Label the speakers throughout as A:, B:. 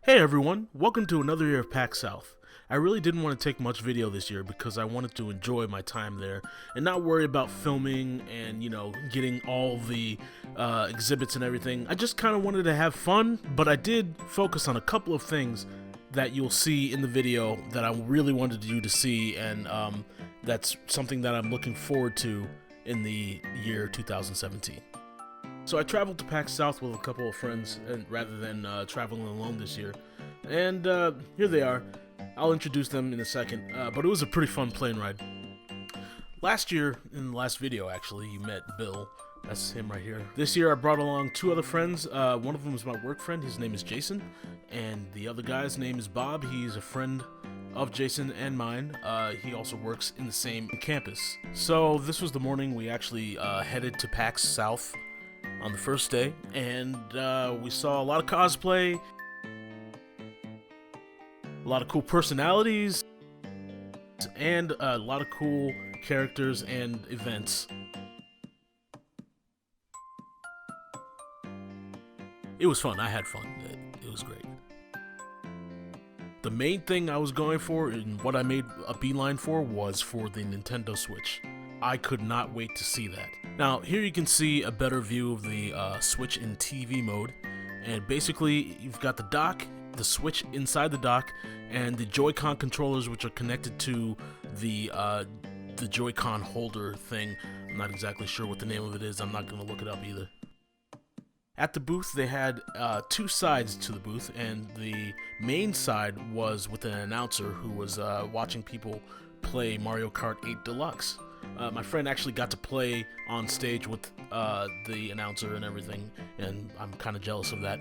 A: Hey everyone, welcome to another year of PAX South. I really didn't want to take much video this year because I wanted to enjoy my time there and not worry about filming and, getting all the exhibits and everything. I just kind of wanted to have fun, but I did focus on a couple of things that you'll see in the video that I really wanted you to see, and that's something that I'm looking forward to in the year 2017. So I traveled to PAX South with a couple of friends, and rather than traveling alone this year. And here they are. I'll introduce them in a second, but it was a pretty fun plane ride. Last year, in the last video actually, you met Bill. That's him right here. This year I brought along two other friends. One of them is my work friend. His name is Jason. And the other guy's name is Bob. He's a friend of Jason and mine. He also works in the same campus. So this was the morning we actually headed to PAX South on the first day, and we saw a lot of cosplay, a lot of cool personalities, and a lot of cool characters and events. It was fun. I had fun. It was great. The main thing I was going for and what I made a beeline for was for the Nintendo Switch. I could not wait to see that. Now, here you can see a better view of the Switch in TV mode, and basically you've got the dock, the Switch inside the dock, and the Joy-Con controllers, which are connected to the Joy-Con holder thing. I'm not exactly sure what the name of it is. I'm not going to look it up either. At the booth, they had two sides to the booth, and the main side was with an announcer who was watching people play Mario Kart 8 Deluxe. My friend actually got to play on stage with the announcer and everything, and I'm kind of jealous of that.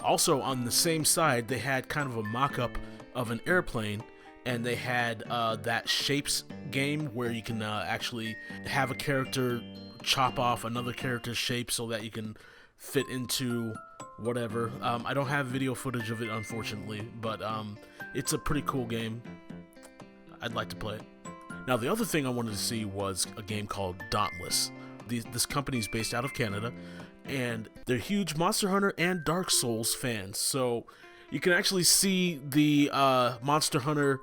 A: Also, on the same side, they had kind of a mock-up of an airplane, and they had that Shapes game where you can actually have a character chop off another character's shape so that you can fit into whatever. I don't have video footage of it, unfortunately, but it's a pretty cool game. I'd like to play it. Now, the other thing I wanted to see was a game called Dauntless. This company is based out of Canada, and they're huge Monster Hunter and Dark Souls fans. So you can actually see the Monster Hunter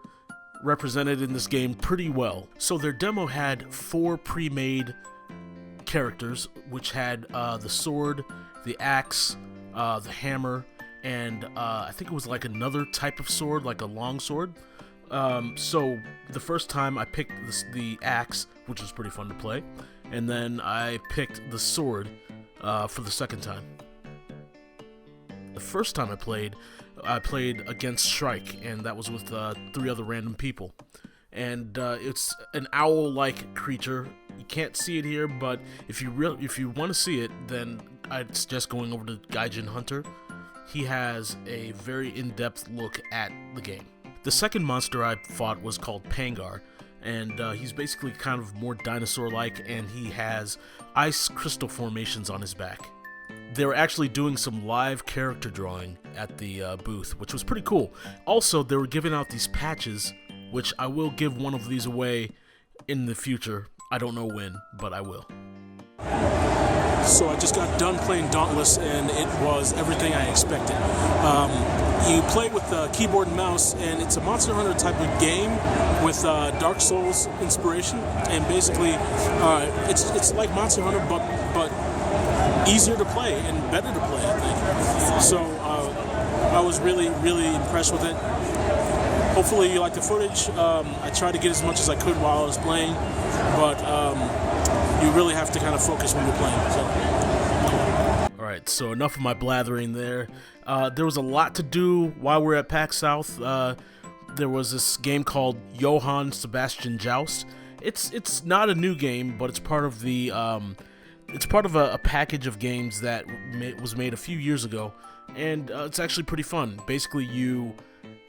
A: represented in this game pretty well. So their demo had 4 pre-made characters, which had the sword, the axe, the hammer, and I think it was like another type of sword, like a long sword. So the first time I picked the axe, which was pretty fun to play, and then I picked the sword for the second time. The first time I played against Shrike, and that was with 3 other random people. And it's an owl-like creature. You can't see it here, but if you want to see it, then I'd suggest going over to Gaijin Hunter. He has a very in-depth look at the game. The second monster I fought was called Pangar, and he's basically kind of more dinosaur-like, and he has ice crystal formations on his back. They were actually doing some live character drawing at the booth, which was pretty cool. Also, they were giving out these patches, which I will give one of these away in the future. I don't know when, but I will. So I just got done playing Dauntless, and it was everything I expected. You play with the keyboard and mouse, and it's a Monster Hunter type of game with Dark Souls inspiration, and basically it's like Monster Hunter, but easier to play and better to play, I think. So I was really impressed with it. Hopefully you like the footage. I tried to get as much as I could while I was playing, but you really have to kind of focus when you're playing. Alright, so enough of my blathering there. There was a lot to do while we were at PAX South. There was this game called Johann Sebastian Joust. It's not a new game, but it's part of the it's part of a package of games that was made a few years ago, and it's actually pretty fun. Basically, you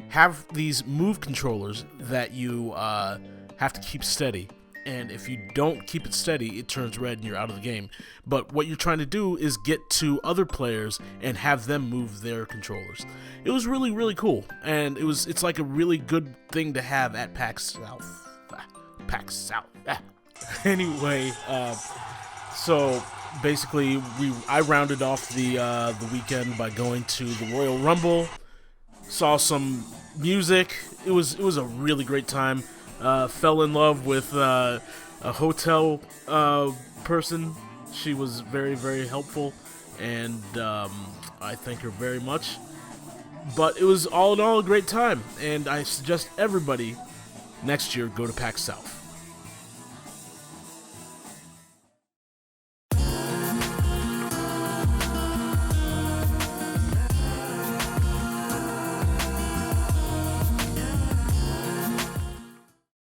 A: have these move controllers that you have to keep steady, and if you don't keep it steady, it turns red and you're out of the game. But what you're trying to do is get to other players and have them move their controllers. It was really cool, and it's like a really good thing to have at PAX South. PAX South. Anyway, so basically, I rounded off the weekend by going to the Royal Rumble. Saw some music. It was a really great time. Fell in love with a hotel person. She was very, very helpful, and I thank her very much. But it was all in all a great time, and I suggest everybody next year go to PAX South.